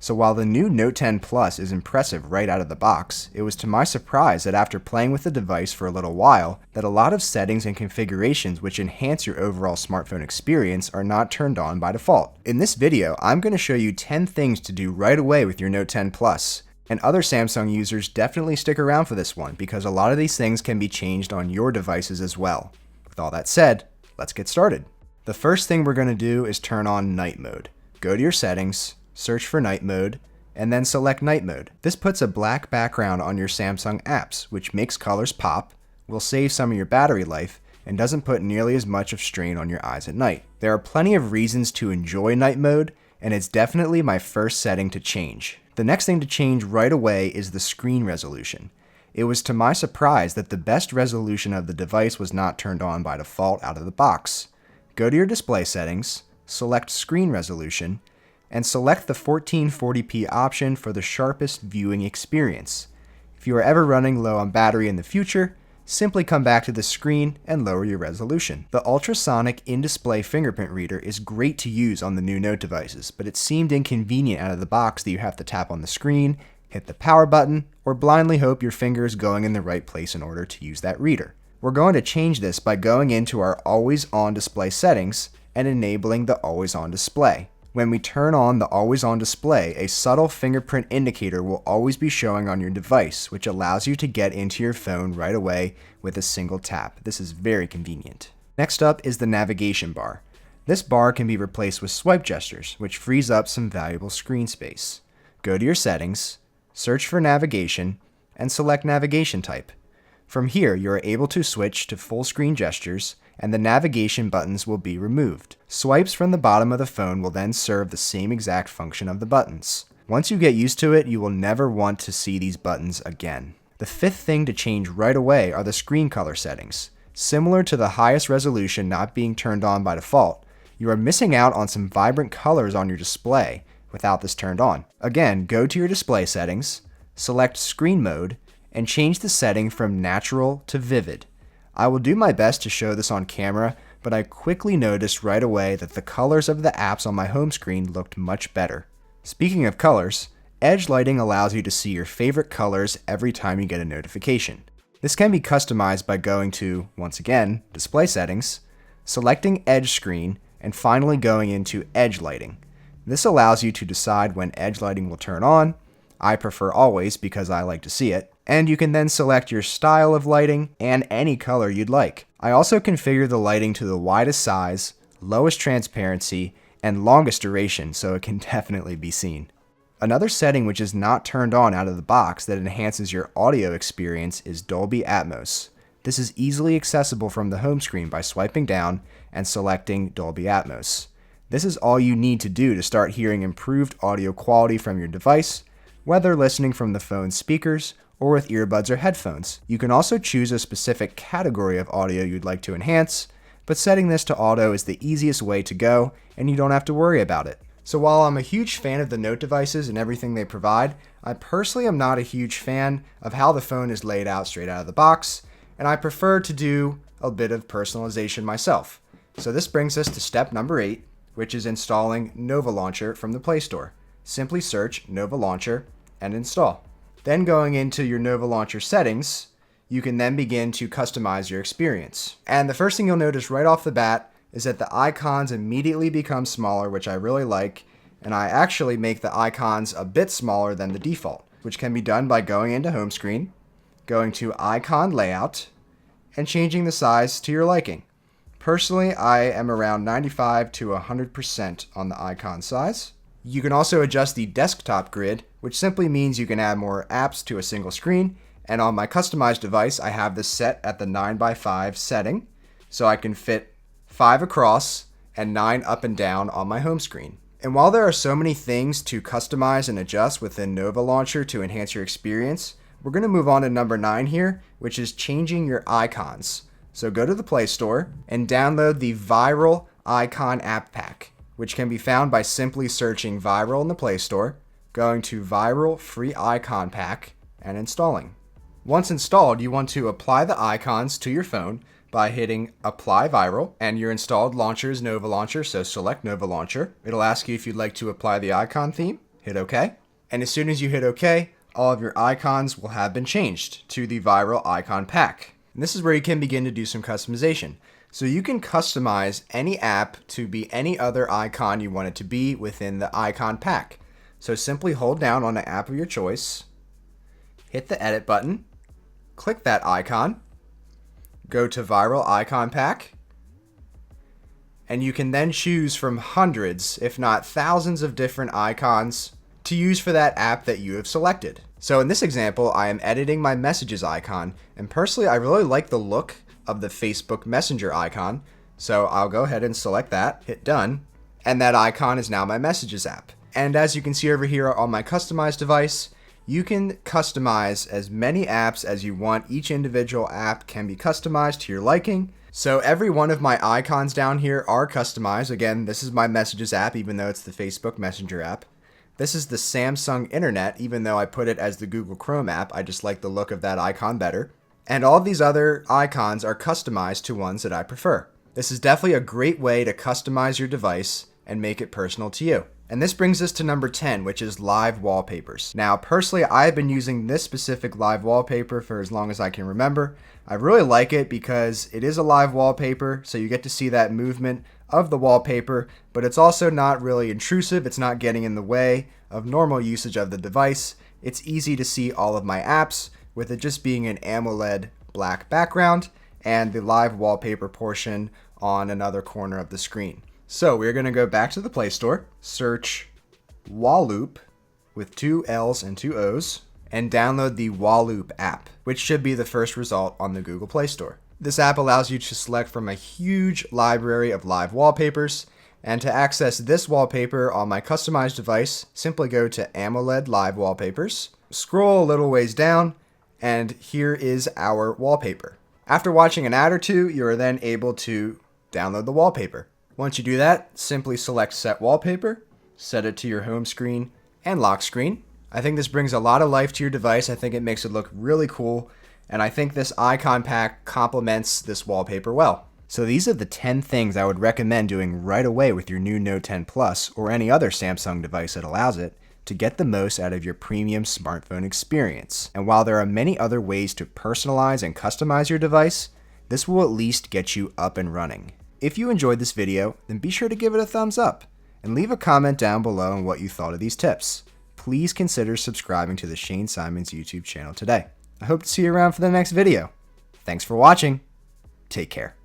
So while the new Note 10 Plus is impressive right out of the box, it was to my surprise that after playing with the device for a little while, that a lot of settings and configurations which enhance your overall smartphone experience are not turned on by default. In this video, I'm going to show you 10 things to do right away with your Note 10 Plus. And other Samsung users definitely stick around for this one because a lot of these things can be changed on your devices as well. With all that said, let's get started. The first thing we're going to do is turn on night mode. Go to your settings, search for night mode, and then select night mode. This puts a black background on your Samsung apps, which makes colors pop, will save some of your battery life, and doesn't put nearly as much of strain on your eyes at night. There are plenty of reasons to enjoy night mode, and it's definitely my first setting to change. The next thing to change right away is the screen resolution. It was to my surprise that the best resolution of the device was not turned on by default out of the box. Go to your display settings, select screen resolution, and select the 1440p option for the sharpest viewing experience. If you are ever running low on battery in the future, simply come back to the screen and lower your resolution. The ultrasonic in-display fingerprint reader is great to use on the new Note devices, but it seemed inconvenient out of the box that you have to tap on the screen, hit the power button, or blindly hope your finger is going in the right place in order to use that reader. We're going to change this by going into our Always On Display settings and enabling the Always On Display. When we turn on the Always On Display, a subtle fingerprint indicator will always be showing on your device, which allows you to get into your phone right away with a single tap. This is very convenient. Next up is the navigation bar. This bar can be replaced with swipe gestures, which frees up some valuable screen space. Go to your settings, search for navigation, and select navigation type. From here, you are able to switch to full screen gestures, and the navigation buttons will be removed. Swipes from the bottom of the phone will then serve the same exact function of the buttons. Once you get used to it, you will never want to see these buttons again. The fifth thing to change right away are the screen color settings. Similar to the highest resolution not being turned on by default, you are missing out on some vibrant colors on your display without this turned on. Again, go to your display settings, select screen mode, and change the setting from natural to vivid. I will do my best to show this on camera, but I quickly noticed right away that the colors of the apps on my home screen looked much better. Speaking of colors, edge lighting allows you to see your favorite colors every time you get a notification. This can be customized by going to, once again, display settings, selecting edge screen, and finally going into edge lighting. This allows you to decide when edge lighting will turn on. I prefer always because I like to see it. And you can then select your style of lighting and any color you'd like. I also configure the lighting to the widest size, lowest transparency, and longest duration so it can definitely be seen. Another setting which is not turned on out of the box that enhances your audio experience is Dolby Atmos. This is easily accessible from the home screen by swiping down and selecting Dolby Atmos. This is all you need to do to start hearing improved audio quality from your device, whether listening from the phone's speakers or with earbuds or headphones. You can also choose a specific category of audio you'd like to enhance, but setting this to auto is the easiest way to go, and you don't have to worry about it. So while I'm a huge fan of the Note devices and everything they provide, I personally am not a huge fan of how the phone is laid out straight out of the box, and I prefer to do a bit of personalization myself. So this brings us to step number 8, which is installing Nova Launcher from the Play Store. Simply search Nova Launcher and install. Then going into your Nova Launcher settings, you can then begin to customize your experience. And the first thing you'll notice right off the bat is that the icons immediately become smaller, which I really like, and I actually make the icons a bit smaller than the default, which can be done by going into home screen, going to icon layout, and changing the size to your liking. Personally, I am around 95 to 100% on the icon size. You can also adjust the desktop grid, which simply means you can add more apps to a single screen, and on my customized device I have this set at the 9:5 setting, so I can fit 5 across and 9 up and down on my home screen. And while there are so many things to customize and adjust within Nova Launcher to enhance your experience, we're going to move on to number 9 here, which is changing your icons. So go to the Play Store and download the Viral Icon App Pack, which can be found by simply searching Viral in the Play Store, going to Viral Free Icon Pack, and installing. Once installed, you want to apply the icons to your phone by hitting Apply Viral, and your installed launcher is Nova Launcher, so select Nova Launcher. It'll ask you if you'd like to apply the icon theme. Hit OK. And as soon as you hit OK, all of your icons will have been changed to the viral icon pack. And this is where you can begin to do some customization. So you can customize any app to be any other icon you want it to be within the icon pack. So simply hold down on the app of your choice, hit the edit button, click that icon, go to viral icon pack, and you can then choose from hundreds, if not thousands of different icons to use for that app that you have selected. So in this example, I am editing my messages icon, and personally I really like the look of the Facebook Messenger icon, so I'll go ahead and select that, hit done, and that icon is now my messages app. And as you can see over here on my customized device, you can customize as many apps as you want. Each individual app can be customized to your liking. So every one of my icons down here are customized. Again, this is my messages app, even though it's the Facebook Messenger app. This is the Samsung Internet, even though I put it as the Google Chrome app. I just like the look of that icon better. And all these other icons are customized to ones that I prefer. This is definitely a great way to customize your device and make it personal to you. And this brings us to number 10, which is live wallpapers. Now, personally, I've been using this specific live wallpaper for as long as I can remember. I really like it because it is a live wallpaper, so you get to see that movement of the wallpaper, but it's also not really intrusive. It's not getting in the way of normal usage of the device. It's easy to see all of my apps, with it just being an AMOLED black background and the live wallpaper portion on another corner of the screen. So we're going to go back to the Play Store, search Walloop with 2 L's and 2 O's, and download the Walloop app, which should be the first result on the Google Play Store. This app allows you to select from a huge library of live wallpapers, and to access this wallpaper on my customized device, simply go to AMOLED Live Wallpapers, scroll a little ways down, and here is our wallpaper. After watching an ad or two, you are then able to download the wallpaper. Once you do that, simply select Set Wallpaper, set it to your home screen and lock screen. I think this brings a lot of life to your device. I think it makes it look really cool, and I think this icon pack complements this wallpaper well. So these are the 10 things I would recommend doing right away with your new Note 10 Plus or any other Samsung device that allows it to get the most out of your premium smartphone experience. And while there are many other ways to personalize and customize your device, this will at least get you up and running. If you enjoyed this video, then be sure to give it a thumbs up and leave a comment down below on what you thought of these tips. Please consider subscribing to the Shane Symonds YouTube channel today. I hope to see you around for the next video. Thanks for watching. Take care.